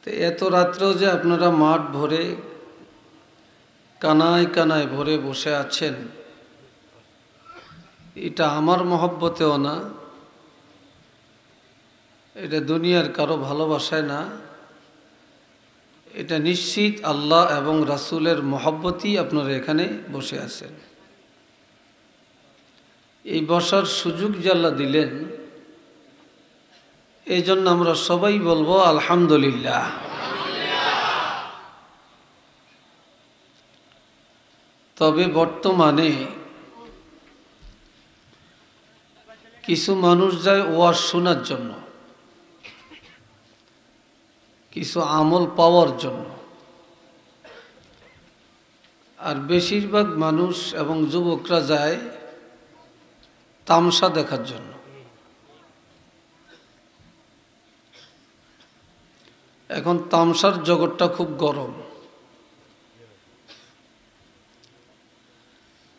তো এত রাত্রেও যে আপনারা মাঠ ভরে কানায় কানায় ভরে বসে আছেন, এটা আমার মহব্বতেও না, এটা দুনিয়ার কারো ভালোবাসায় না, এটা নিশ্চিত আল্লাহ এবং রাসূলের মহব্বতই আপনারা এখানে বসে আছেন। এই বসার সুযোগ যে আল্লাহ দিলেন, এই জন্য আমরা সবাই বলবো আলহামদুলিল্লাহ। তবে বর্তমানে কিছু মানুষ যায় ওয়াজ শোনার জন্য, কিছু আমল পাওয়ার জন্য, আর বেশিরভাগ মানুষ এবং যুবকরা যায় তামসা দেখার জন্য। এখন তামসার জগৎটা খুব গরম।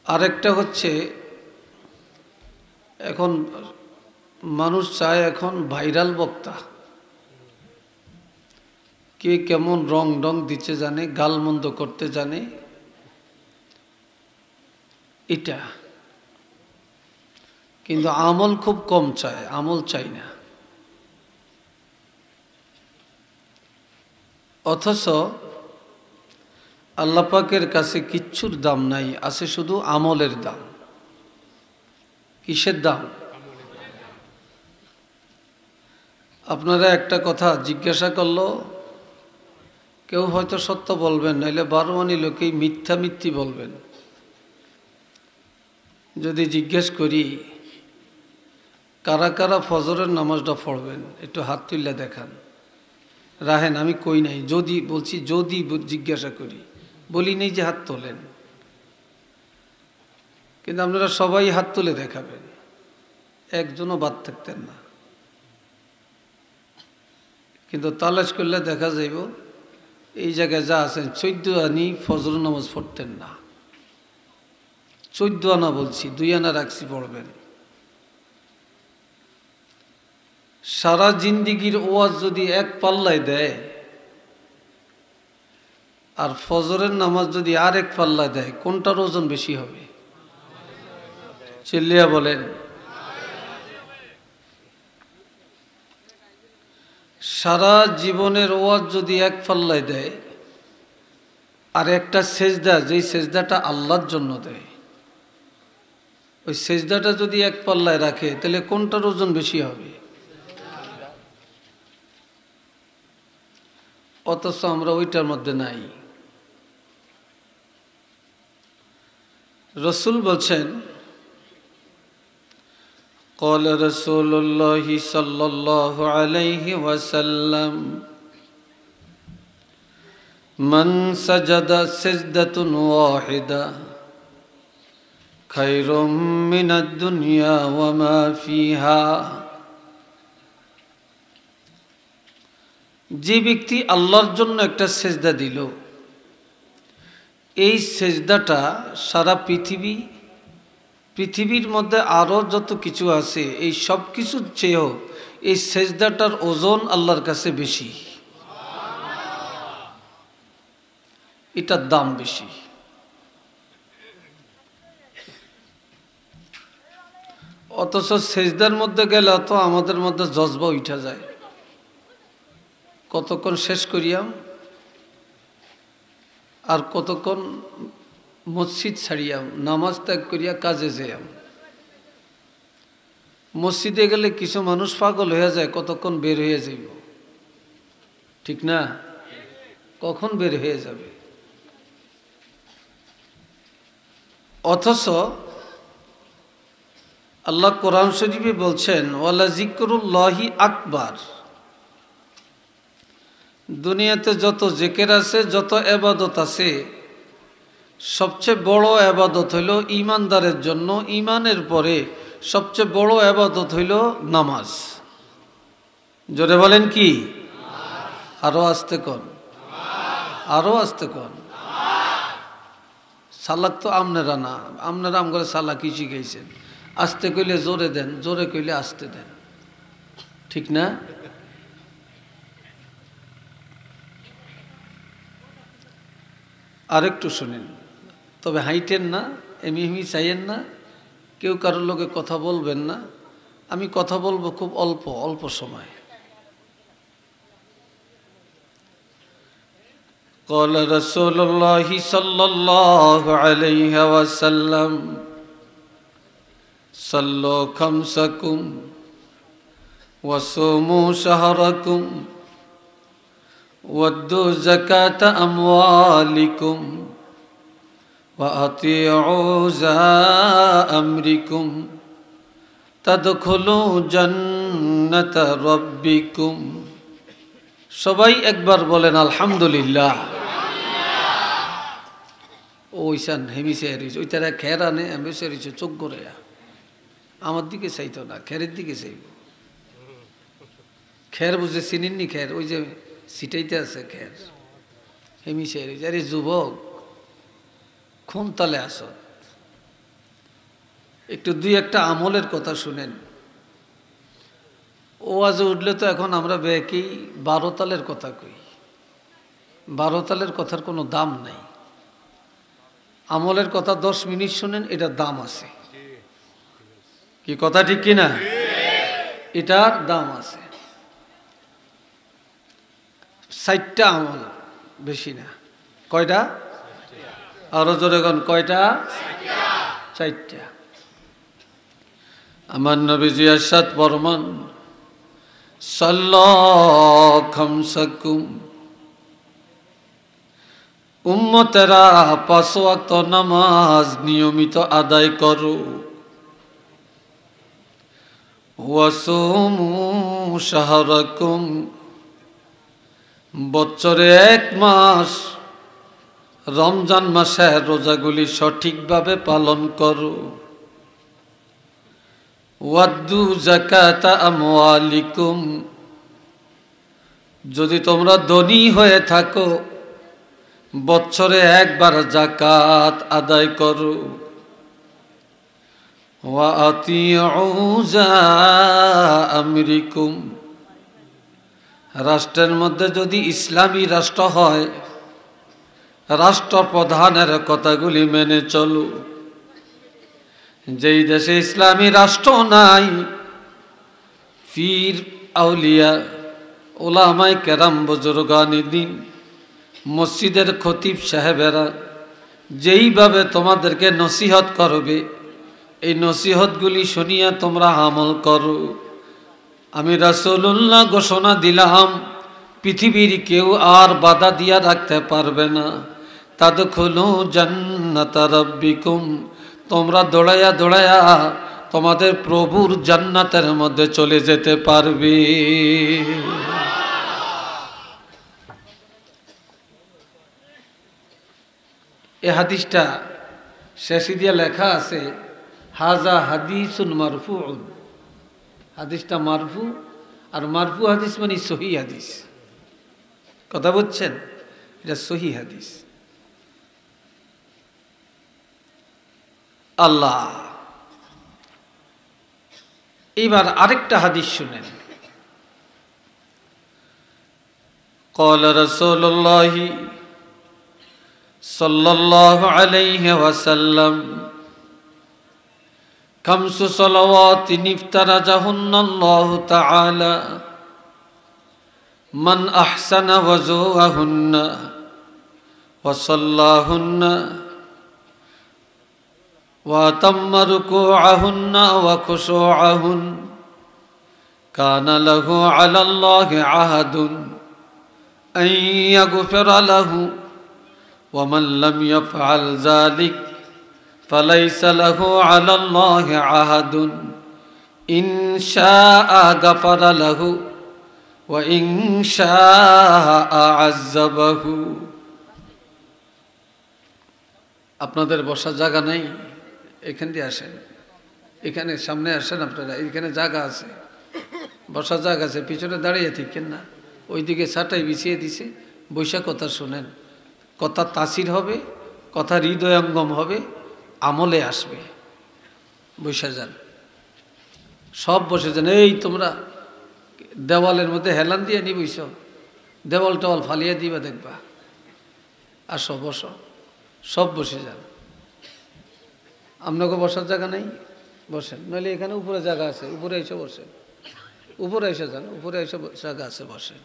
আরেকটা হচ্ছে, এখন মানুষ চায় এখন ভাইরাল বক্তা, কে কেমন রং ডং দিতে জানে, গালমন্দ করতে জানে, এটা কিন্তু আমল খুব কম চায়, আমল চাই না। অথচ আল্লাহ পাকের কাছে কিচ্ছুর দাম নাই, আছে শুধু আমলের দাম। কিসের দাম? আপনারা একটা কথা জিজ্ঞাসা করলো, কেউ হয়তো সত্য বলবেন, নাইলে বারোয়ানি লোকেই মিথ্যা মিথ্যি বলবেন। যদি জিজ্ঞেস করি কারা কারা ফজরের নামাজটা পড়বেন, একটু হাত তুললে দেখান। রাহেন, আমি কই নাই, যদি বলছি, যদি জিজ্ঞাসা করি, বলি নেই যে হাত তোলেন, কিন্তু আপনারা সবাই হাত তুলে দেখাবেন, একজনও বাদ থাকতেন না। কিন্তু তালাশ করলে দেখা যাইব এই জায়গায় যা আছেন 14 আনি ফজর নামাজ পড়তেন না। 14 আনা বলছি, 2 আনা রাখছি, পড়বেন। সারা জিন্দিগির ওয়াজ যদি এক পাল্লায় দেয়, আর ফজরের নামাজ যদি আর এক পাল্লায় দেয়, কোনটার ওজন বেশি হবে? চিল্লিয়া বলেন। সারা জীবনের ওয়াজ যদি এক পাল্লায় দেয়, আর একটা সেজদা, যেই সেজদাটা আল্লাহর জন্য দেয়, ওই সেজদাটা যদি এক পাল্লায় রাখে, তাহলে কোনটার ওজন বেশি হবে? অথচ আমরা ওইটার মধ্যে নাই। রাসূল বলছেন, قال رسول الله صلى الله عليه وسلم من سجد سجدة واحدة خير من الدنيا وما فيها। যে ব্যক্তি আল্লাহর জন্য একটা সেজদা দিল, এই সেজদাটা সারা পৃথিবীর মধ্যে আরও যত কিছু আছে, এই সব কিছুর চেয়েও এই সেজদাটার ওজন আল্লাহর কাছে বেশি, এটার দাম বেশি। অথচ সেজদার মধ্যে গেলে তো আমাদের মধ্যে জজবা উঠা যায়, কতক্ষণ শেষ করিয়াম আর কতক্ষণ মসজিদ ছাড়িয়াম, নামাজ ত্যাগ করিয়া কাজে যাইয়াম। মসজিদে গেলে কিছু মানুষ পাগল হয়ে যায়, কতক্ষণ বের হয়ে যাইব, ঠিক না? কখন বের হয়ে যাবে? অথচ আল্লাহ কোরআন শরীফে বলছেন, ওয়ালা জিকরুল্লাহি আকবার। দুনিয়াতে যত জিকির আছে, যত ইবাদত আছে, সবচেয়ে বড় ইবাদত হইল ঈমানদারের জন্য, ঈমানের পরে সবচেয়ে বড় ইবাদত হইল নামাজ। জোরে বলেন কি? আরো আস্তে কন, আরো আস্তে কন। সালাক তো আপনারা না, আপনারা আমগরে সালাকি শিখাইছেন। আস্তে কইলে জোরে দেন, জোরে কইলে আস্তে দেন, ঠিক না? আরেকটু শুনেন, তবে হাইটেন না, এমনি চাইয়েন না, কেউ কারোর লোকে কথা বলবেন না। আমি কথা বলবো খুব অল্প অল্প সময়। قال رسول الله صلى الله عليه وسلم صلوا خمسكم وصوموا شهركم وادوا زكاة أموالكم وأطيعوا ذا أمركم تدخلوا جنة ربكم। সবাই একবার বলেন আলহামদুলিল্লাহ। ওইসান হেমিসের ওই তারা খের আনে হেমিসের চোখ করে আমার দিকে চাইতো না, খেরের দিকে চাইব। খের বুঝে চিনিনি? খের ওই যে সিটাইতে আছে খের, হেমিসের। আরে যুবক, কোন তালে আস? একটু দুই একটা আমলের কথা শুনেন। ওয়াজে উঠলে তো এখন আমরা বেকেই 12 তালের কথা কই। 12 তালের কথার কোনো দাম নাই। আমলের কথা 10 মিনিট শুনেন, এটার দাম আছে। কি কথা ঠিক কিনা? এটার দাম আছে। 60টা আমল, বেশি না। কয়টা? আরো জোরে কোন কয়টা? 4টা। আমার নবীজি ইরশাদ ফরমান, সাল্লাল্লাহু খামসাকুম, উম্মতেরা 5 ওয়াক্ত নামাজ নিয়মিত আদায় করো। ওয়াসুমু শাহরাকুম, বছরে 1 মাস রমজান মাসে রোজাগুলি সঠিকভাবে পালন করো। ওয়াদ্দু যাকাতা আমওয়ালিকুম, যদি তোমরা ধনী হয়ে থাকো বছরে 1 বার যাকাত আদায় করো। ওয়া আতিউ যা আমরিকুম, রাষ্ট্রের মধ্যে যদি ইসলামী রাষ্ট্র হয় রাষ্ট্রপ্রধানের কথাগুলি মেনে চলো। যেই দেশে ইসলামী রাষ্ট্র নাই, পীর আউলিয়া ওলামায়ে কেরাম বুজুর্গানে দ্বীন মসজিদের খতিব সাহেবেরা যেইভাবে তোমাদেরকে নসিহত করবে, এই নসিহতগুলি শুনিয়া তোমরা আমল করো। আমি রাসূলুল্লাহ ঘোষণা দিলাম, পৃথিবীর কেউ আর বাধা দিয়া রাখতে পারবে না। তাদখুলু জান্নাতা রাব্বিকুম, তোমরা দৌড়াইয়া দৌড়াইয়া তোমাদের প্রভুর জান্নাতের মধ্যে চলে যেতে পারবে। এই হাদিসটা শেষে দিয়ে লেখা আছে হাজা হাদিসুন মারফুউন। হাদিসটা মারফু, আর মারফু হাদিস মানে সহি হাদিস। কথা বুঝছেন? এটা সহি হাদিস। আল্লাহ। এবার আরেকটা হাদিস শুনেন। قال رسول الله صلى الله عليه وسلم خمس صلوات افترضهن الله تعالى من أحسن وضوءهن وصلاهن وأتم ركوعهن وخشوعهن كان له على الله عهد أن يغفر له ومن لم يفعل ذلك فليس له على الله عهد إن شاء غفر له وإن شاء عذبه। আপনাদের বসার জায়গা নেই? এখান দিয়ে আসেন, এখানে সামনে আসেন। আপনারা এখানে জায়গা আছে, বসার জায়গা আছে। পিছনে দাঁড়িয়ে থাকেন না, ওইদিকে ছাটাই বিছিয়ে দিছে। বৈশা কথা শোনেন, কথা তাসির হবে, কথা হৃদয়ঙ্গম হবে, আমলে আসবে। বৈশা যান, সব বসে যান। এই তোমরা দেওয়ালের মধ্যে হেলান দিয়ে নি বইস, দেওয়াল টেওয়াল ফালিয়ে দিবা, দেখবা। আসো বসো। সব বসে যান। আপনাকে বসার জায়গা নেই, বসেন, নইলে এখানে উপরে জায়গা আছে, উপরে এসে বসেন, উপরে এসে যান, উপরে এসে জায়গা আছে, বসেন,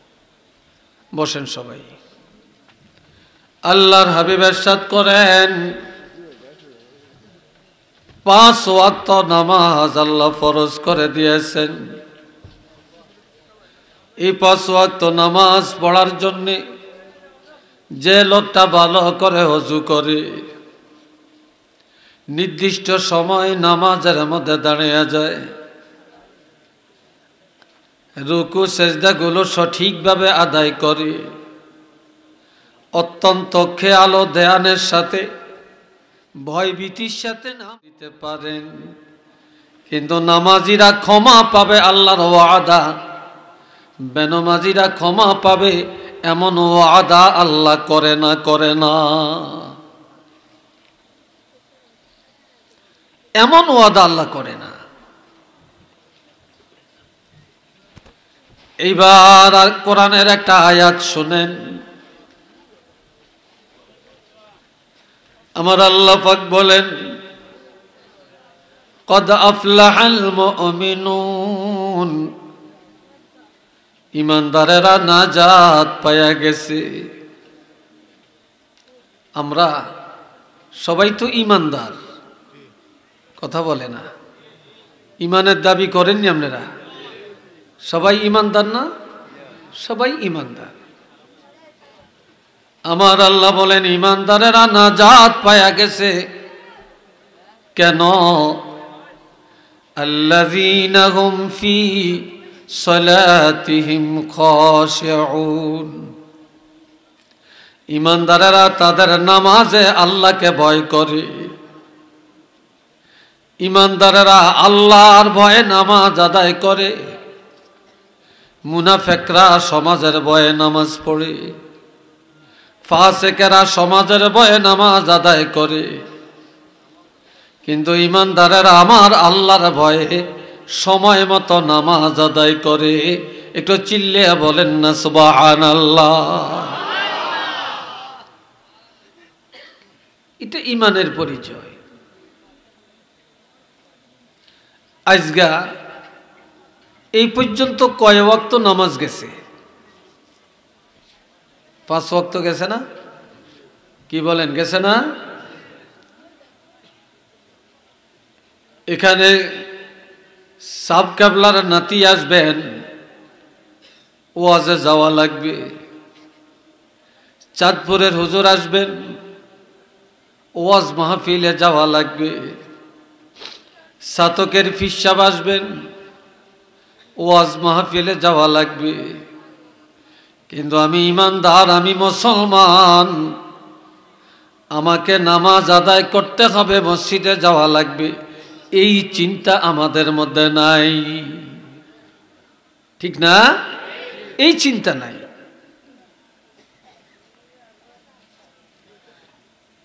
বসেন সবাই। আল্লাহর হাবিব ইরশাদ করেন 5 ওয়াক্ত নামাজ আল্লাহ ফরজ করে দিয়েছেন। এই 5 ওয়াক্ত নামাজ পড়ার জন্য যে লোকটা ভালো করে ওযু করে, নির্দিষ্ট সময় নামাজের মধ্যে দাঁড়িয়ে যায়, রুকু সেজদাগুলো সঠিকভাবে আদায় করে, অত্যন্ত খেয়াল ও ধ্যানের সাথে, ভয়ভীতির সাথে নাম দিতে পারেন। কিন্তু নামাজিরা ক্ষমা পাবে আল্লাহর ওয়াদা, বেনামাজিরা ক্ষমা পাবে এমন ওয়াদা আল্লাহ করে না, করে না, এমন ওয়াদা আল্লাহ করে না। এইবার কোরআনের একটা আয়াত শুনেন। আমার আল্লাহ পাক বলেন কদ আফলাহাল মুমিনুন, ঈমানদারেরা নাজাত পায়া গেছে। আমরা সবাই তো ঈমানদার, কথা বলে না, ঈমানের দাবি করেননি আপনারা? সবাই ঈমানদার না? সবাই ঈমানদার। আমার আল্লাহ বলেন ঈমানদারেরা নাজাত পায়া গেছে। কেন? আল্লাযীনা হুম ফি সালাতিহিম খাশিউন, ঈমানদারেরা তাদের নামাজে আল্লাহকে ভয় করে। ঈমানদারেরা আল্লাহর ভয়ে নামাজ আদায় করে। মুনাফিকরা সমাজের ভয়ে নামাজ পড়ে, ফাসিকেরা সমাজের ভয়ে নামাজ আদায় করে। কিন্তু ঈমানদারেরা আমার আল্লাহর ভয়ে সময় মতো নামাজ আদায় করে। একটু চিল্লিয়ে বলেন না সুবহানাল্লাহ। এটা ঈমানের পরিচয়। আজগা এই পর্যন্ত কয় ওয়াক্ত নামাজ গেছে? 5 ওয়াক্ত গেছে না? কি বলেন, গেছে না? এখানে সাব কাবলার নাতি আসবেন, ওয়াজে যাওয়া লাগবে। চাঁদপুরের হুজুর আসবেন, ওয়াজ মাহফিলে যাওয়া লাগবে। সাতকের ফিসাব আসবেন, ওয়াজ মাহফিলে যাওয়া লাগবে। কিন্তু আমি ঈমানদার, আমি মুসলমান, আমাকে নামাজ আদায় করতে হবে, মসজিদে যাওয়া লাগবে, এই চিন্তা আমাদের মধ্যে নাই, ঠিক না? এই চিন্তা নাই।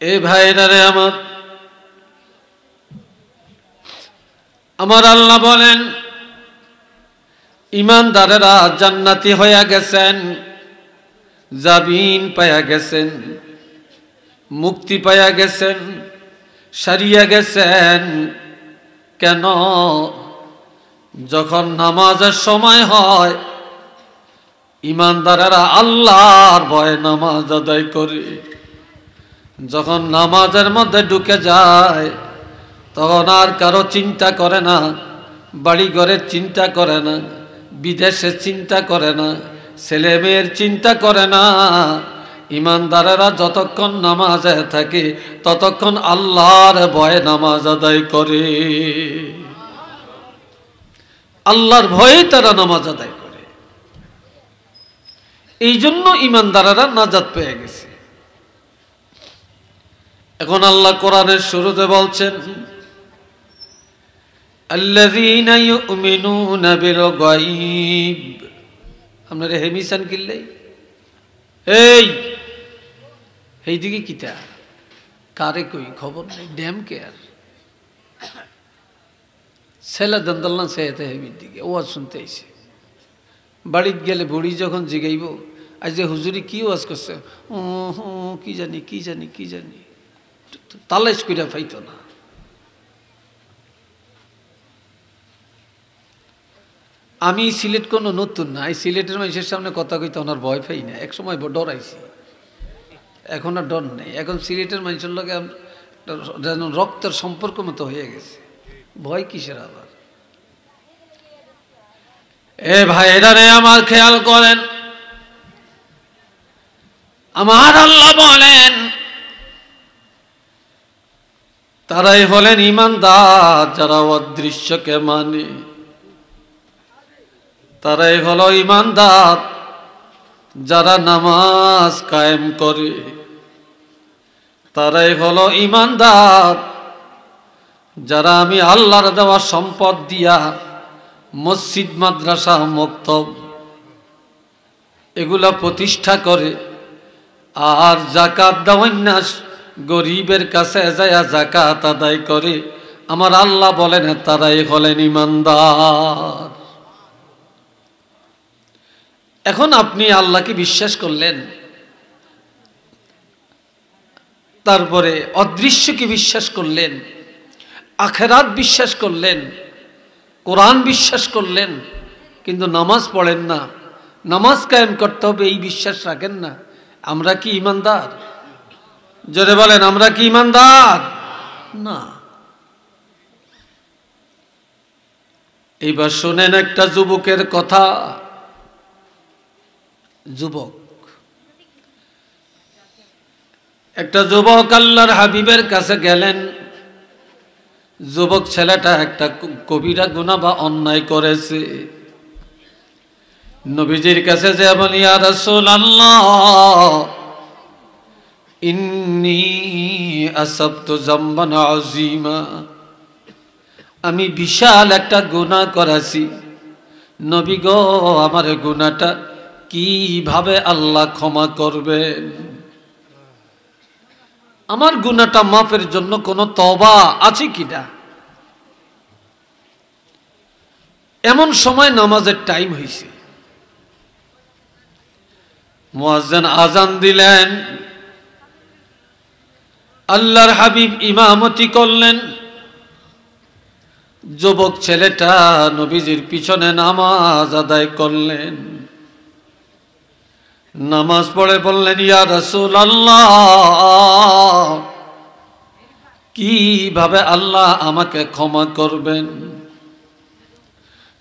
এই ভাইরা রে আমার আল্লাহ বলেন ঈমানদারেরা জান্নাতি হয়ে গেছেন, জামিন পায়া গেছেন, মুক্তি পায়া গেছেন, সারিয়া গেছেন। কেন? যখন নামাজের সময় হয় ঈমানদারেরা আল্লাহর ভয়ে নামাজ আদায় করে। যখন নামাজের মধ্যে ঢুকে যায় তখন আর কারো চিন্তা করে না, বাড়ি ঘরের চিন্তা করে না, বিদেশের চিন্তা করে না, ছেলে মেয়ের চিন্তা করে না। ঈমানদারেরা যতক্ষণ নামাজে থাকে ততক্ষণ আল্লাহর ভয়ে নামাজ আদায় করে। আল্লাহর ভয়ে তারা নামাজ আদায় করে। এই জন্য ঈমানদারেরা নাজাত পেয়ে গেছে। এখন আল্লাহ কোরআনের শুরুতে বলছেন আল্লাযীনা ইউমিনুনা বিল গায়ব। আপনারা হেমিসান কিল্লাই এই দিকে কিতা কারে কই খবর নেই, ড্যাম কেয়ার ছেলে দন্দল্লা সেতে হেমির দিকে ওয়াজ শুনতে আইছে। বাড়িতে গেলে বুড়ি যখন জিগাইব আজ যে হুজুরি কি ওয়াজ করছে, কি জানি কি জানি কি জানি, তালাশ করে পাইত না। আমি সিলেট কোনো নতুন না, এই সিলেটের মানুষের সামনে কথা কইতে ওনার ভয় পাই না। এক সময় ডরাইছি, এখন আর ডর নেই। এখন সিলেটের মানুষের লগে যেন রক্তের সম্পর্ক মতো হয়ে গেছে, ভয় কিসের আবার। এ ভাই এটারে আমার খেয়াল করেন, আমার আল্লাহ বলেন তারাই হলেন ঈমানদার যারা অদৃশ্যকে মানে, তারাই হলো ঈমানদার যারা নামাজ কায়েম করে, তারাই হলো ঈমানদার যারা আমি আল্লাহর দেওয়া সম্পদ দিয়া মসজিদ মাদ্রাসা মক্তব এগুলা প্রতিষ্ঠা করে, আর যাকাত দেওয়ান্না গরিবের কাছে যায় যাকাত আদায় করে। আমার আল্লাহ বলেন তারাই হলেন ঈমানদার। এখন আপনি আল্লাহকে বিশ্বাস করলেন, তারপরে অদৃশ্যকে বিশ্বাস করলেন, আখিরাত বিশ্বাস করলেন, কোরআন বিশ্বাস করলেন, কিন্তু নামাজ পড়েন না, নামাজ কায়েম করতে হবে এই বিশ্বাস রাখেন না। আমরা কি ঈমানদার? জোরে বলেন, আমরা কি ঈমানদার? না। এইবার শোনেন একটা যুবকের কথা। একটা যুবক আল্লাহর হাবিবের কাছে গেলেন। যুবক ছেলেটা একটা কবিরা গুনাহ বা অন্যায় করেছে। নবীজির কাছে যে বলি, ইয়া রাসূলুল্লাহ ইন্নী আসাবতু যামবান আযীমা, আমি বিশাল একটা গুনাহ করেছি। নবী গো, আমার গুনাহটা কিভাবে আল্লাহ ক্ষমা করবেন? আমার গুনাহটা মাফের জন্য কোনো তওবা আছে কিনা? এমন সময় নামাজের টাইম হয়েছে, মুয়াজ্জিন আজান দিলেন, আল্লাহর হাবিব ইমামতি করলেন। যুবক ছেলেটা নবীজির পিছনে নামাজ আদায় করলেন। নামাজ পড়ে বললেন, ইয়া রাসূলুল্লাহ কিভাবে আল্লাহ আমাকে ক্ষমা করবেন?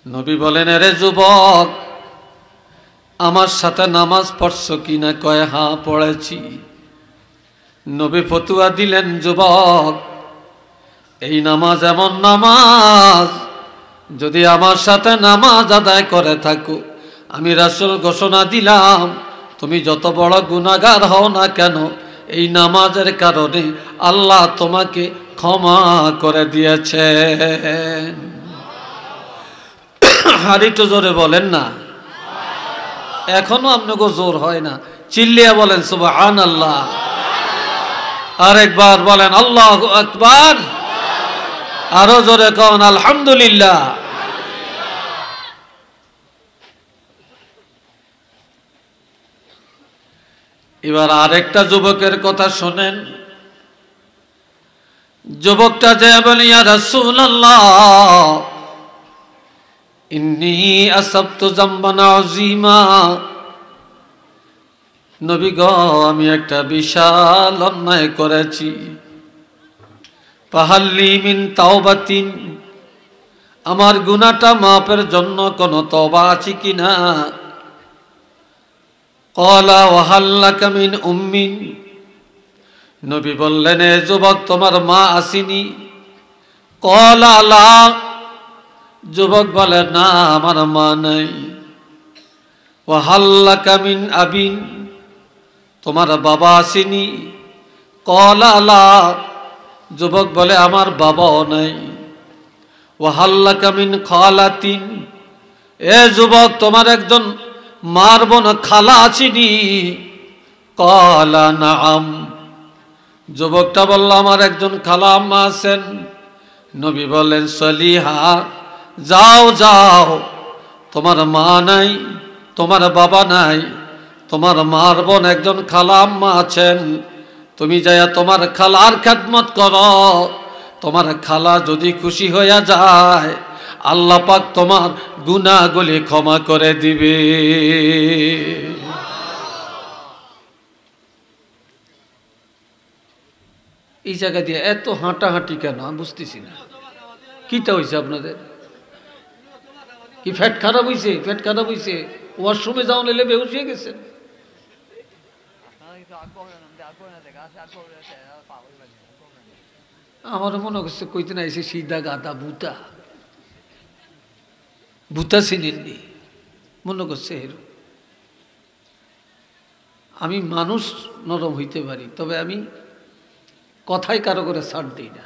নবী বলেন, আরে যুবক, আমার সাথে নামাজ পড়ছো কিনা? কয় হ্যাঁ পড়েছি। নবী ফতুয়া দিলেন, যুবক, এই নামাজ এমন নামাজ, যদি আমার সাথে নামাজ আদায় করে থাকো, আমি রাসূল ঘোষণা দিলাম তুমি যত বড় গুনাহগার হও না কেন, এই নামাজের কারণে আল্লাহ তোমাকে ক্ষমা করে দিয়েছেন। আর একটু জোরে বলেন না, এখনো আপনাকে জোর হয় না, চিল্লিয়া বলেন সুবহানাল্লাহ। আরেকবার বলেন আল্লাহু আকবার, আরো জোরে কন আলহামদুলিল্লাহ। এবার আরেকটা যুবকের কথা শোনেন। যুবকটা যে বলে, ইয়া রাসূলুল্লাহ ইন্নী আসাবতু যামবান আযীমা, নবী গো, আমি একটা বিশাল অন্যায় করেছি। ফাহাল্লি মিন তাওবাতিন, আমার গুনাহটা মাফের জন্য কোনো তওবা আছে কিনা? ক্বালা ওয়া হাল লাকা মিন উম্মিন, নবী বললেন, এ যুবক, তোমার মা আসেনি? ক্বালা লা, যুবক বলে, না, আমার মা নাই। ওয়া হাল লাকা মিন আবিন, তোমার বাবা আসেনি? ক্বালা লা, যুবক বলে, আমার বাবাও নাই। ওয়া হাল লাকা মিন খালাতিন, এ যুবক, তোমার একজন মার বোন খালা আসেনি? ক্বালা নাআম, যুবকটা বলল, আমার একজন খালা আম্মা আছেন। নবী বললেন, সলিহা, যাও যাও, তোমার মা নাই, তোমার বাবা নাই, তোমার মার বোন একজন খালা আম্মা আছেন, তুমি যাইয়া তোমার খালার খেদমত করো। তোমার খালা যদি খুশি হইয়া যায়, আল্লাহ পাক তোমার গুনাহগুলি ক্ষমা করে দিবে। এই জায়গা দিয়ে এত হাঁটাহাঁটি কেন আমি বুঝতেছি না। কিটা হয়েছে আপনাদের? কি ফ্যাট খারাপ হয়েছে? ফ্যাট খারাপ হয়েছে? ওয়াশরুমে যাও নিলে বেহুশ হয়ে গেছেন? আমার মনে করছে কইতে না এসে সিধা গাদা বুতা বুতা চিনেননি মনে করছে এরকম। আমি মানুষ নরম হইতে পারি, তবে আমি কথাই কারো করে ছাড় দিই না।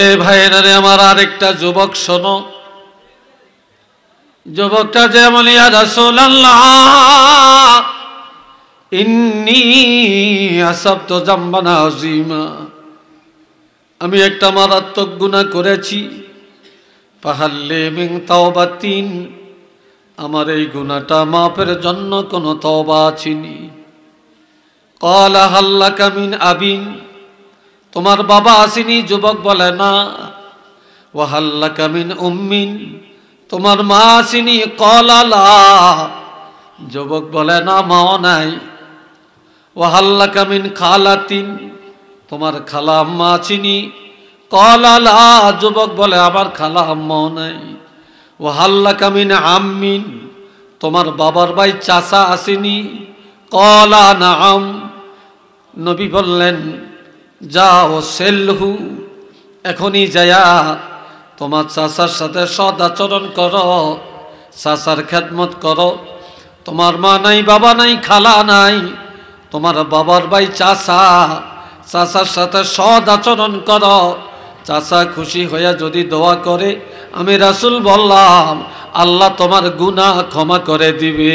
এ ভাইয়েরা রে আমার, আরেকটা যুবক শোনো। যুবকটা যেমন ইয়া রাসূলুল্লাহ ইন্নী আসাবতু যামবান আযীমা, আমি একটা মারাত্মক গুনাহ করেছি। ফাহাল্লি মিন তাওবাতিন, আমার এই গুনাহটা মাফের জন্য কোনো তওবা আছেনি? ক্বালা হাল্লাকা মিন আবিন, তোমার বাবা আসেনি? যুবক বলে না। ওয়া হাল্লাকা মিন উম্মিন, তোমার মা আসেনি? ক্বালা লা, যুবক বলে না, মাও নাই। ওয়া হাল্লাকা মিন খালাতিন, তোমার খালা আম্মা আসেনি? ক্বালা লা, যুবক বলে আমার খালা আম্মাও নাই। ওয়া হাল্লাকা মিন আম্মিন, তোমার বাবার ভাই চাচা আসেনি? ক্বালা নাআম, নবী বললেন যাও সেলহু, এখনই যায়া তোমার চাচার সাথে সৎ আচরণ করো, চাচার খেদমত করো। তোমার মা নাই, বাবা নাই, খালা নাই, তোমার বাবার ভাই চাচা, চাচার সাথে সৎ আচরণ করো। চাচা খুশি হইয়া যদি দোয়া করে, আমি রাসূল বললাম আল্লাহ তোমার গুনাহ ক্ষমা করে দিবে।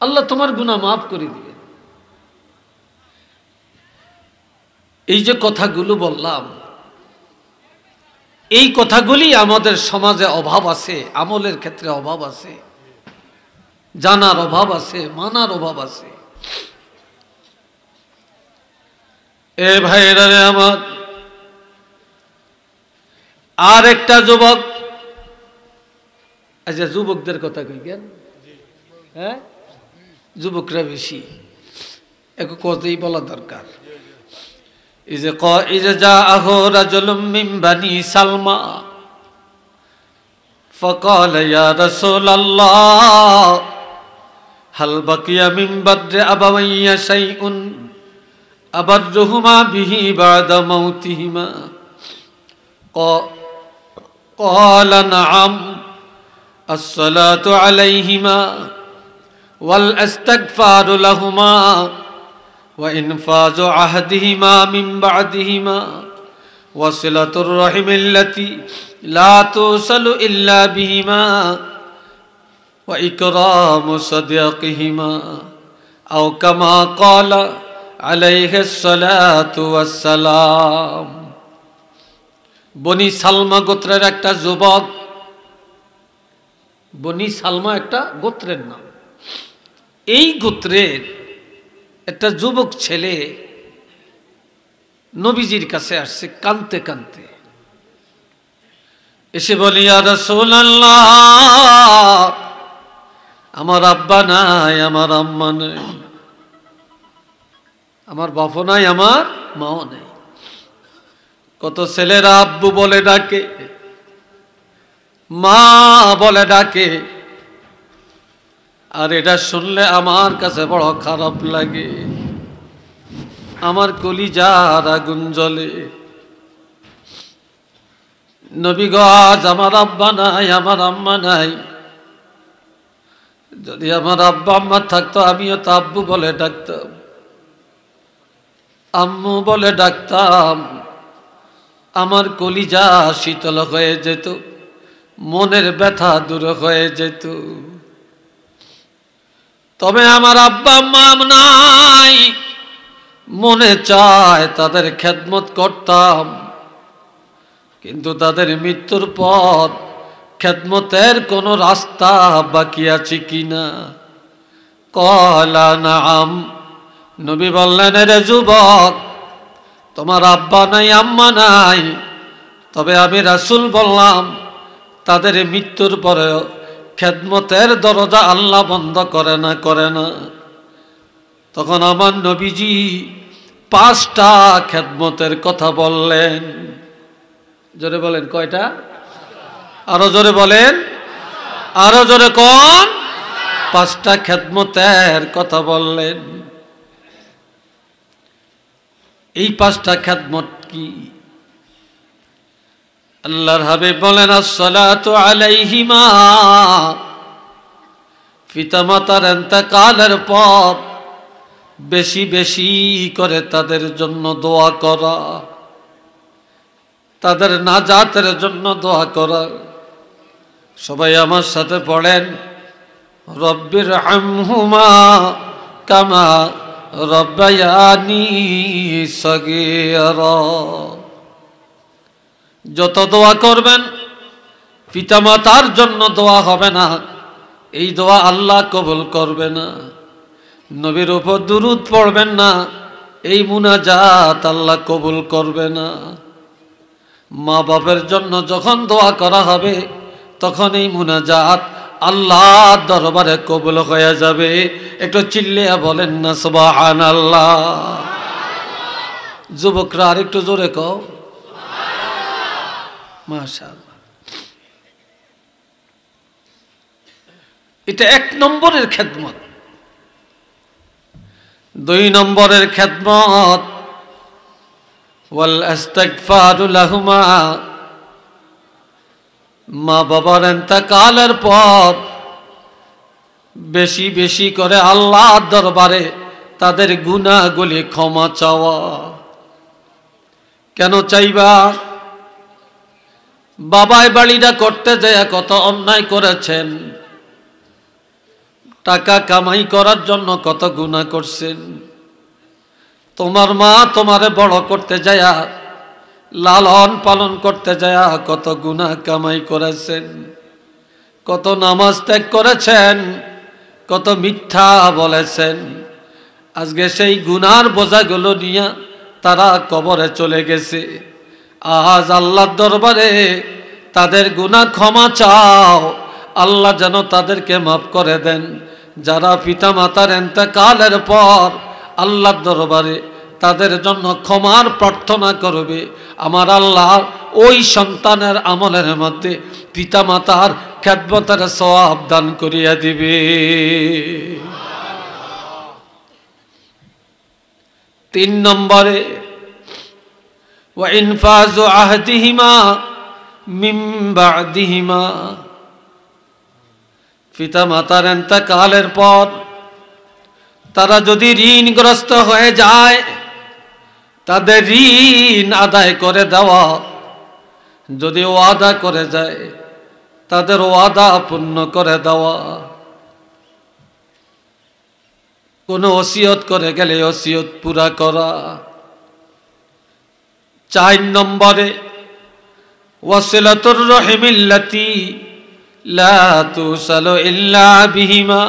আল্লাহ তোমার গুনাহ মাফ করে দিবে। এই যে কথাগুলো বললাম, এই কথাগুলি আমাদের সমাজে অভাব আছে, আমলের ক্ষেত্রে অভাব আছে, জানার অভাব আছে, মানার অভাব আছে। এ ভাইরা রে আমার, আর একটা যুবক, আচ্ছা যুবকদের কথা কই কেন? হ্যাঁ, যুবকরা বেশি, একটু কথাই বলা দরকার। ইজা জাআহু রাজুলুম মিন বানি সালমা ফাকাল ইয়া রাসূলাল্লাহ হাল বাকিয়া মিন বাদরি আবাওয়াইয়া শাইউন আবাররুহুমা বিহি বাদা মাউতিহিমা? ক্বালা নাআম, আসসালাতু আলাইহিমা ওয়াল ইস্তিগফারু লাহুমা ওয়া ইনফাযু আহদিহিমা মিন বা'দিহিমা ওয়া সিলাতুর রাহিমিল্লাতি লা তুসালু ইল্লা বিহিমা ওয়া ইকরামু সাদিকিহিমা আও কামা ক্বালা আলাইহিস সালাতু ওয়াস সালাম। বনি সালমা গোত্রের একটা যুবক, বনি সালমা একটা গোত্রের নাম। এই গোত্রের একটা যুবক ছেলে নবীজির কাছে আসছে কাঁদতে কাঁদতে, এসে বলে ইয়া রাসূলুল্লাহ, আমার আব্বা নাই, আমার আম্মা নাই, আমার বাপ নাই, আমার মাও নাই। কত ছেলেরা আব্বু বলে ডাকে, মা বলে ডাকে, আর এটা শুনলে আমার কাছে বড় খারাপ লাগে, আমার কলিজার আগুন জ্বলে। নবী গো, আজ আমার আব্বা নাই, আমার আম্মা নাই। যদি আমার আব্বা আম্মা থাকতো, আমিও তো আব্বু বলে ডাকতাম, আম্মু বলে ডাকতাম। আমার কলিজা শীতল হয়ে যেত, মনের ব্যথা দূর হয়ে যেত। তবে আমার আব্বা আম্মা নাই, মনে চায় তাদের খেদমত করতাম, কিন্তু তাদের মৃত্যুর পর খেদমতের কোন রাস্তা বাকি আছে কিনা? ক্বালা নাআম, নবী বললেন, রে যুবক, তোমার আব্বা নাই আম্মা নাই, তবে আমি রাসূল বললাম তাদের মৃত্যুর পরেও খেদমতের দরজা আল্লাহ বন্ধ করে না। তখন আমার নবীজি 5টা খেদমতের কথা বললেন। জোরে বলেন, কয়টা? আরো জোরে বলেন, আরো জোরে কোন? 5টা খেদমতের কথা বললেন। এই 5টা খেদমত কি? আল্লাহর হাবিব বলেন, আসসালাতু আলাইহিমা, পিতামাতার ইন্তেকালের পর বেশি বেশি করে তাদের জন্য দোয়া করা, তাদের নাজাতের জন্য দোয়া করা। সবাই আমার সাথে পড়েন, রব্বির হামহুমা কামা রব্বায়ানি সগীরা। যত দোয়া করবেন পিতামাতার জন্য দোয়া হবে না, এই দোয়া আল্লাহ কবুল করবে না। নবীর উপর দুরূদ পড়বেন না, এই মুনাজাত আল্লাহ কবুল করবে না। মা বাপের জন্য যখন দোয়া করা হবে তখন এই মুনাজাত আল্লাহর দরবারে কবুল হয়ে যাবে। একটু চিল্লিয়া বলেন না সুবহানাল্লাহ। যুবকরা আর একটু জোরে কও মাশাআল্লাহ। এটা 1 নম্বরের খেদমত। 2 নম্বরের খেদমত, ওয়াল ইস্তিগফারু লাহুমা, মা বাবার ইন্তেকালের পর বেশি বেশি করে আল্লাহর দরবারে তাদের গুনাহগুলি ক্ষমা চাওয়া। কেন চাইবা? বাবাই বাড়িটা করতে যায় কত অন্যায় করেছেন, টাকা কামাই করার জন্য কত গুনাহ করছেন। তোমার মা তোমারে বড় করতে যায়, লালন পালন করতে যায় কত গুনাহ কামাই করেছেন, কত নামাজ ত্যাগ করেছেন, কত মিথ্যা বলেছেন। আজকে সেই গুনার বোঝাগুলো নিয়ে তারা কবরে চলে গেছে। আজ আল্লাহর দরবারে তাদের গুনাহ ক্ষমা চাও, আল্লাহ যেন তাদেরকে মাফ করে দেন। যারা পিতা মাতার ইন্তেকালের পর আল্লাহর দরবারে তাদের জন্য ক্ষমার প্রার্থনা করবে, আমার আল্লাহ ওই সন্তানের আমলের মধ্যে পিতা মাতার খেদমতের সওয়াব দান করিয়া দিবে। 3 নম্বরে, ওয়া ইনফাযু আহদিহিমা মিন বা'দিহিমা, পিতা মাতার ইন্তেকালের পর তারা যদি ঋণগ্রস্ত হয়ে যায়, তাদের ঋণ আদায় করে দেওয়া। যদি ওয়াদা করে যায় তাদের ওয়াদা পূর্ণ করে দেওয়া। কোনো ওসিয়ত করে গেলে ওসিয়ত পুরা করা। 4 নম্বরে, ওয়াসিলাতুর রহিমিল্লাতি লা তুসালু ইল্লা বিহিমা,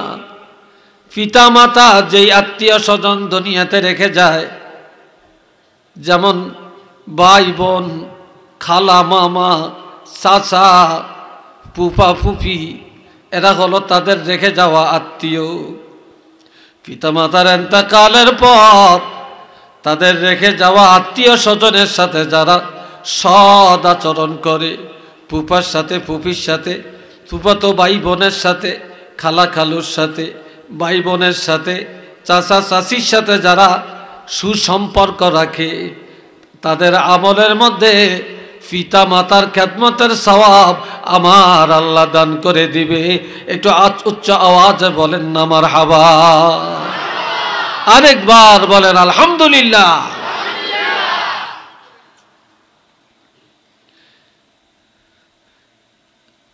পিতা মাতা যেই আত্মীয় স্বজন দুনিয়াতে রেখে যায়, যেমন ভাই বোন, খালা মামা, চাচা, ফুফা ফুফি, এরা হলো তাদের রেখে যাওয়া আত্মীয়। পিতা মাতার ইন্তেকালের পর তাদের রেখে যাওয়া আত্মীয় স্বজনের সাথে যারা সৎ আচরণ করে, ফুফার সাথে, ফুফির সাথে, ফুফাতো ভাই বোনের সাথে, খালা খালুর সাথে, ভাই বোনের সাথে, চাচা চাচির সাথে যারা সুসম্পর্ক রাখে, তাদের আমলের মধ্যে পিতা মাতার খেদমতের সওয়াব আমার আল্লাহ দান করে দিবে। একটু উচ্চ আওয়াজে বলেন না মারহাবা। আরেকবার বলেন আলহামদুলিল্লাহ।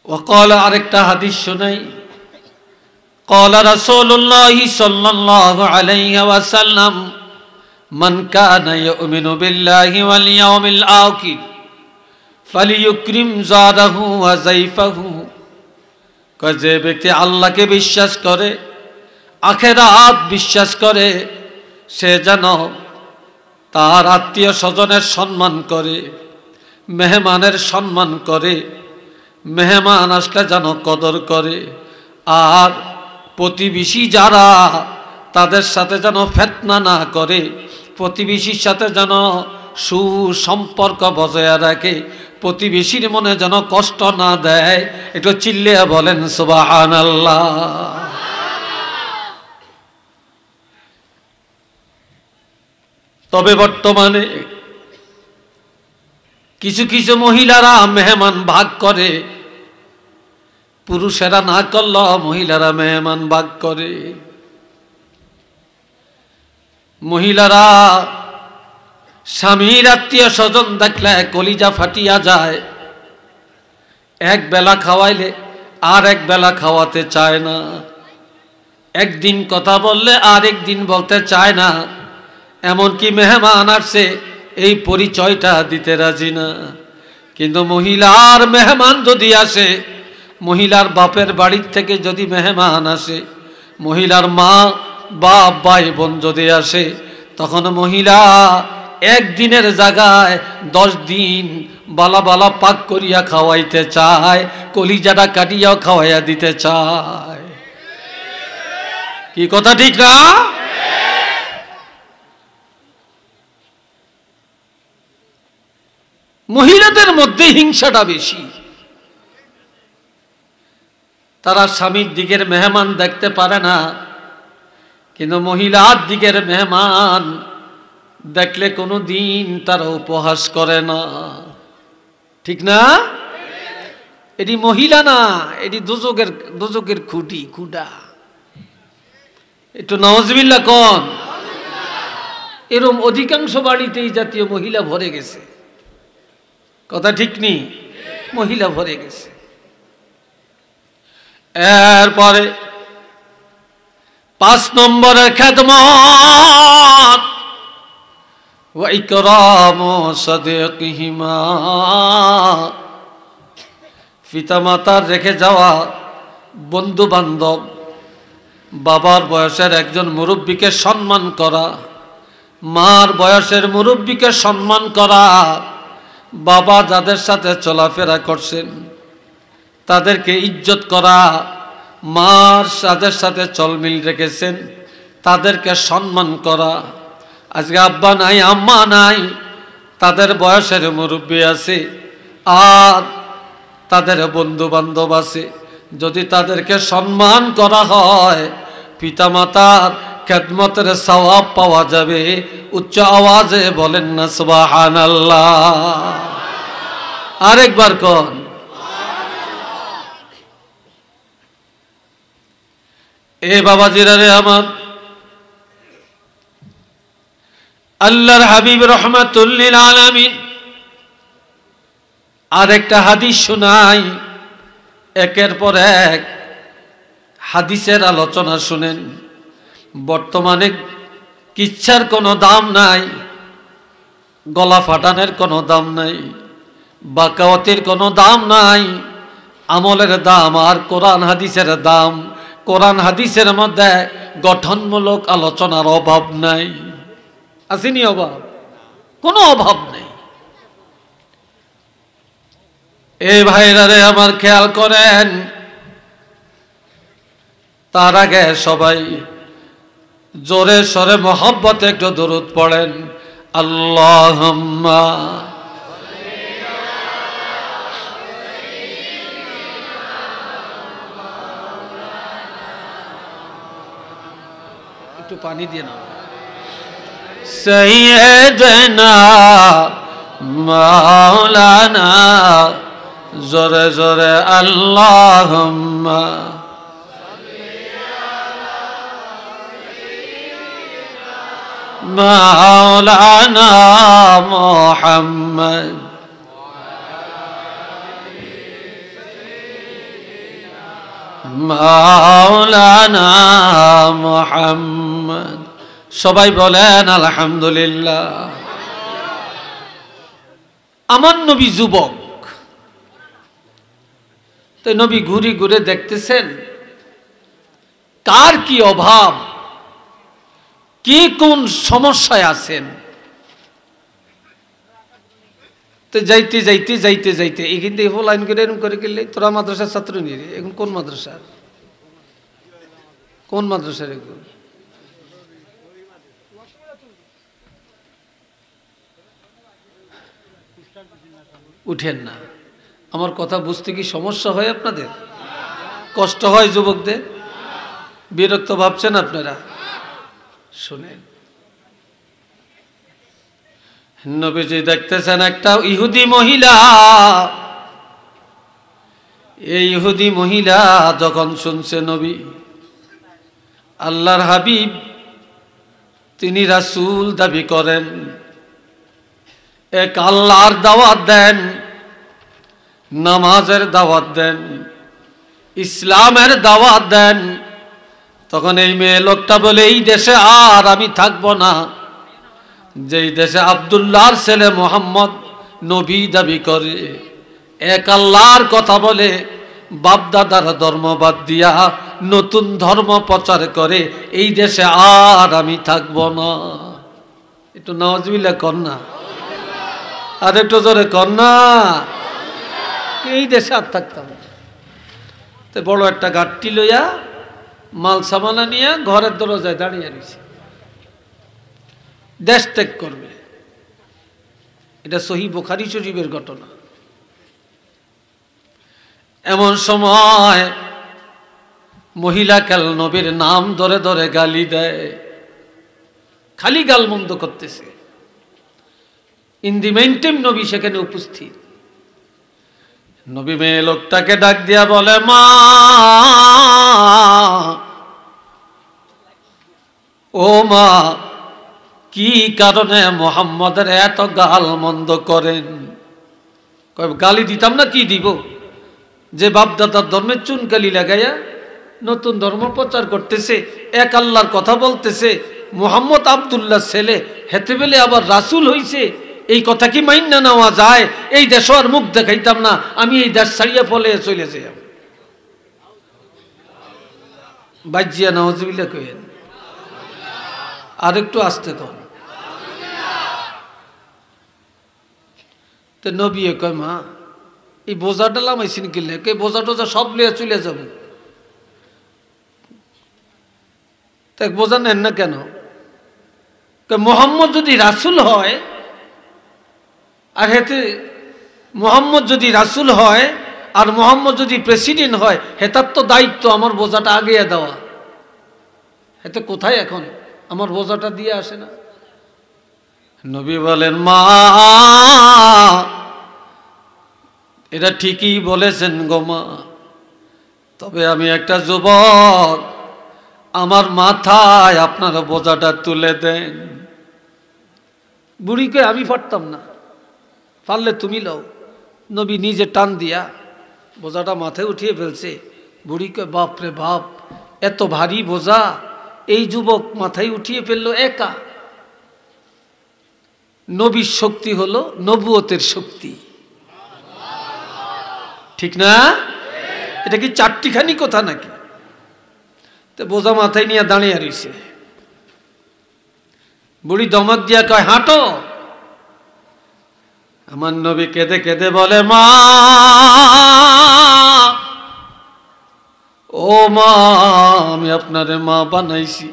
وقال আরেকটা হাদিস শুনাই, قال رسول الله صلى الله عليه وسلم من كان يؤمن بالله واليوم الآخر ফালিয়ুকরিম জারাহু ওয়া যাইফাহু, যে ব্যক্তি আল্লাহকে বিশ্বাস করে, আখিরাত বিশ্বাস করে, সে যেন তার আত্মীয় স্বজনের সম্মান করে, মেহমানের সম্মান করে, মেহমান আসলে যেন কদর করে, আর প্রতিবেশী যারা তাদের সাথে যেন ফিতনা না করে, প্রতিবেশীর সাথে যেন সুসম্পর্ক বজায় রাখে, প্রতিবেশীর মনে যেন কষ্ট না দেয়। একটু চিল্লিয়া বলেন সুবহানাল্লাহ। তবে বর্তমানে কিছু কিছু মহিলারা মেহমান ভাগ করে, পুরুষেরা না করলেও মহিলারা মেহমান ভাগ করে। মহিলারা স্বামীর আত্মীয় স্বজন দেখলে কলিজা ফাটিয়া যায়, এক বেলা খাওয়াইলে আর এক বেলা খাওয়াতে চায় না, একদিন কথা বললে আরেক দিন বলতে চায় না, এমনকি মেহমান আসছে এই পরিচয়টা দিতে রাজি না। কিন্তু মহিলার মেহমান যদি আসে, মহিলার বাপের বাড়ির থেকে যদি মেহমান আসে, মহিলার মা বাপ ভাই বোন যদি আসে, তখন মহিলা একদিনের জায়গায় 10 দিন বালা বালা পাক করিয়া খাওয়াইতে চায়, কলিজাটা কাটিয়াও খাওয়াইয়া দিতে চায়। কি কথা ঠিক না? মহিলাদের মধ্যে হিংসাটা বেশি। তারা স্বামীর দিকের মেহমান দেখতে পারে না, কিন্তু মহিলার দিকের মেহমান দেখলে কোনো দিন তারা উপহাস করে না। ঠিক না? এটি মহিলা না, এটি দোজকের খুঁটি খুঁটা। একটু নাউজুবিল্লাহ কোন। এরকম অধিকাংশ বাড়িতেই জাতীয় মহিলা ভরে গেছে। কথা ঠিক নি? মহিলা ভরে গেছে। এরপরে 5 নম্বরের খেদমত, ওয়া ইকরামু সাদিকিহিমা, পিতামাতার রেখে যাওয়া বন্ধু বান্ধব, বাবার বয়সের একজন মুরব্বীকে সম্মান করা, মার বয়সের মুরব্বীকে সম্মান করা, বাবা যাদের সাথে চলাফেরা করছেন তাদেরকে ইজ্জত করা, মার যাদের সাথে চলমিল রেখেছেন তাদেরকে সম্মান করা। আজকে আব্বা নাই আম্মা নাই, তাদের বয়সের মুরব্বী আছে আর তাদের বন্ধু বান্ধব আছে, যদি তাদেরকে সম্মান করা হয় পিতামাতার খেদমতের সওয়াব পাওয়া যাবে। উচ্চ আওয়াজে বলেন না সুবহানাল্লাহ। আরেকবার কোন। এ বাবাজিরা রে আমার, আল্লাহর হাবিব রাহমাতুল লিল আলামিন আরেকটা হাদিস শোনাই, একের পর এক হাদিসের আলোচনা শুনেন। বর্তমানে কিচ্ছার কোনো দাম নাই, গলা ফাটানোর কোনো দাম নাই, বাকাওয়াতের কোনো দাম নাই, আমলের দাম আর কোরআন হাদিসের দাম। কোরআন হাদিসের মধ্যে গঠনমূলক আলোচনার অভাব নাই। আসেনি অভাব? কোনো অভাব নেই। এই ভাইরা রে আমার, খেয়াল করেন, তার আগে সবাই জোরে সরে মহব্বতে একটু দরুদ পড়েন। আল্লাহুম্মা একটু পানি দিয়ে নাও। সাইয়্যিদনা মাওলানা, জোরে জোরে আল্লাহুম্মা মাওলানা মুহাম্মদ মাওলানা মুহাম্মদ। সবাই বলেন আলহামদুলিল্লাহ। আমার নবী যুবক, তো নবী ঘুরে ঘুরে দেখতেছেন কার কি অভাব, কি কোন সমস্যায় আছেন। তো যাইতে যাইতে যাইতে যাইতে এখান থেকে লাইন করে এরকম করে গেলে তোরা মাদ্রাসার ছাত্র নিয়ে এখন কোন মাদ্রাসার, কোন মাদ্রাসার এখন উঠেন না। আমার কথা বুঝতে কি সমস্যা হয় আপনাদের, কষ্ট হয় যুবকদের, বিরক্ত ভাবছেন আপনারা? শুনেন, নবীজি দেখতেছেন একটা ইহুদি মহিলা। এই ইহুদি মহিলা যখন শুনছে নবী আল্লাহর হাবিব তিনি রাসূল দাবি করেন, এক আল্লাহর দাওয়াত দেন, নামাজের দাওয়াত দেন, ইসলামের দাওয়াত দেন, তখন এই মেয়ে লোকটা বলে এই দেশে আর আমি থাকবো না, যেই দেশে আব্দুল্লাহর ছেলে মোহাম্মদ নবী দাবি করে, এক আল্লাহর কথা বলে, বাপদাদার ধর্ম বাদ দিয়া নতুন ধর্ম প্রচার করে, এই দেশে আর আমি থাকবো না। একটু নাউজুবিল্লাহ কর না, আর একটু জোরে কর না। এই দেশে আর থাকতাম না। তো বড় একটা গাড়ি লইয়া মাল সামানা নিয়ে ঘরের দরজায় দাঁড়িয়ে রয়েছে, দেশ ত্যাগ করবে। এটা সহিহ বুখারী শরীফের ঘটনা। এমন সময় মহিলা কাল নবীর নাম ধরে ধরে গালি দেয়, খালি গালমন্দ করতেছে। ইন দি মেইন টাইম নবী সেখানে উপস্থিত। নবী মেয়ে লোকটাকে ডাক দিয়া বলে, মা, ও মা, কি কারণে মুহাম্মদের এত গালমন্দ করেন? গালি দিতাম না, কি দিব, যে বাপদাদার ধর্মের চুনকালি লাগাইয়া নতুন ধর্ম প্রচার করতেছে, এক আল্লাহর কথা বলতেছে, মুহাম্মদ আব্দুল্লাহ ছেলে, হেতে বেলে আবার রাসূল হইছে, এই কথা কি মাইন্না নেওয়া যায়? এই দেশ আর মুখ দেখাইতাম না, আমি এই দেশ ছাড়িয়ে ফলে চলে যাই। বাজিয়া নাউজুবিল্লাহ কইেন, আর একটু আসতে কর। তো নবী কয়, মা, এই বোঝাটা লামাইছেন কিনলে, কে বোঝা টোঝা সব লিয়ে চলে যাবে। তাই বোঝা নেন না কেন? মুহাম্মদ যদি রাসূল হয়, আর হেতে মুহাম্মদ যদি রাসূল হয় আর মুহাম্মদ যদি প্রেসিডেন্ট হয়, হেতার তো দায়িত্ব আমার বোঝাটা আগিয়ে দেওয়া। হেতে কোথায় এখন আমার বোঝাটা দিয়ে আসে না। নবী বলেন, মা, এটা ঠিকই বলেছেন গো মা, তবে আমি একটা যুবক, আমার মাথায় আপনারা বোঝাটা তুলে দেন। বুড়িকে আমি পারতাম না, পারলে তুমি লও। নবী নিজে টান দিয়া বোঝাটা মাথায় উঠিয়ে ফেলছে। বুড়িকে, বাপ রে বাপ, এত ভারী বোঝা এই যুবক মাথায় উঠিয়ে ফেললো একা। নবীর শক্তি হলো নবুয়তের শক্তি, ঠিক না? এটা কি চারটিখানি কথা নাকি? তো বোঝা মাথায় নিয়ে দাঁড়িয়ে রইছে। বুড়ি দমক দিয়া কয়, হাঁটো। আমার নবী কেঁদে কেঁদে বলে, মা, ও মা, আমি আপনারে মা বানাইছি,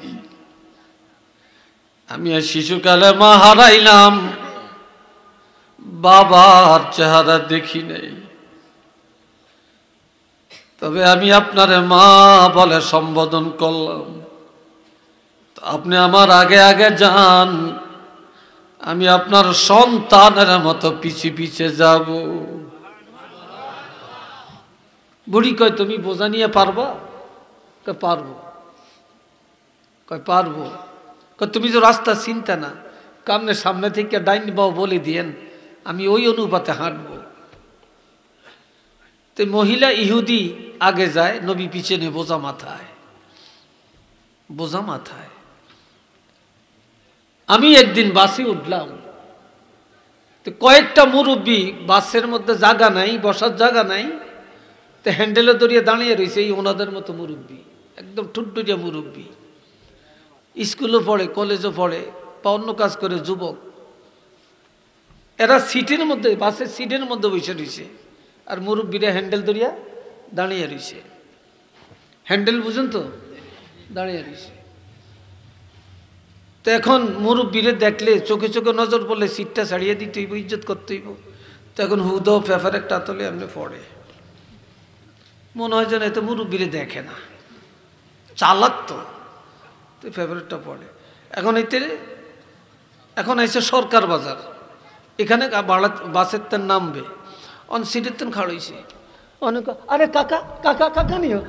আমি আর শিশুকালে মা হারাইলাম, বাবার চেহারা দেখি নাই, তবে আমি আপনারে মা বলে সম্বোধন করলাম। আপনি আমার আগে আগে যান, আমি আপনার সন্তানের মতো পিছে পিছে যাব। বুড়ি কয়, তুমি বোঝা নিয়ে পারবা? কয়, পারবো। কয়, পারবো। কয়, তুমি তো রাস্তা চিন্তা না, কামনে সামনে থেকে ডাইন বাও বলে দিয়েন, আমি ওই অনুপাতে হাঁটবো। তো মহিলা ইহুদি আগে যায়, নবী পিছনে, বোঝা মাথায়, বোঝা মাথায়। আমি একদিন বাসে উঠলাম, তো কয়েকটা মুরব্বী, বাসের মধ্যে জায়গা নাই, বসার জায়গা নাই, তো হ্যান্ডেলে দড়িয়ে দাঁড়িয়ে রয়েছে এই ওনাদের মতো মুরব্বী, একদম ঠুট্টুরিয়া মুরব্বী, স্কুলও পড়ে, কলেজও পড়ে বা অন্য কাজ করে, যুবক। এরা সিটের মধ্যে, বাসের সিটের মধ্যে বসে রয়েছে, আর মুরব্বীরা হ্যান্ডেল দড়িয়া দাঁড়িয়ে রয়েছে। হ্যান্ডেল বুঝুন তো, দাঁড়িয়ে রয়েছে। তো এখন মুরব্বীরে দেখলে চোখে চোখে নজর পড়লে সিটটা ছাড়িয়ে দিতে হইব, ইজ্জত করতে হইব। তো এখন হুদ পেপার একটা তলে এমনি পড়ে, মনে হয় যেন এত মুরব্বীরে দেখে না, চালাক তো ফেভারিটটা পড়ে। এখন এসে সরকার বাজার, এখানে বাসের তেন নামবে, অন সিটের তেন খাড়াইছে অনেক, আরে কাকা কাকা কাকা নিও।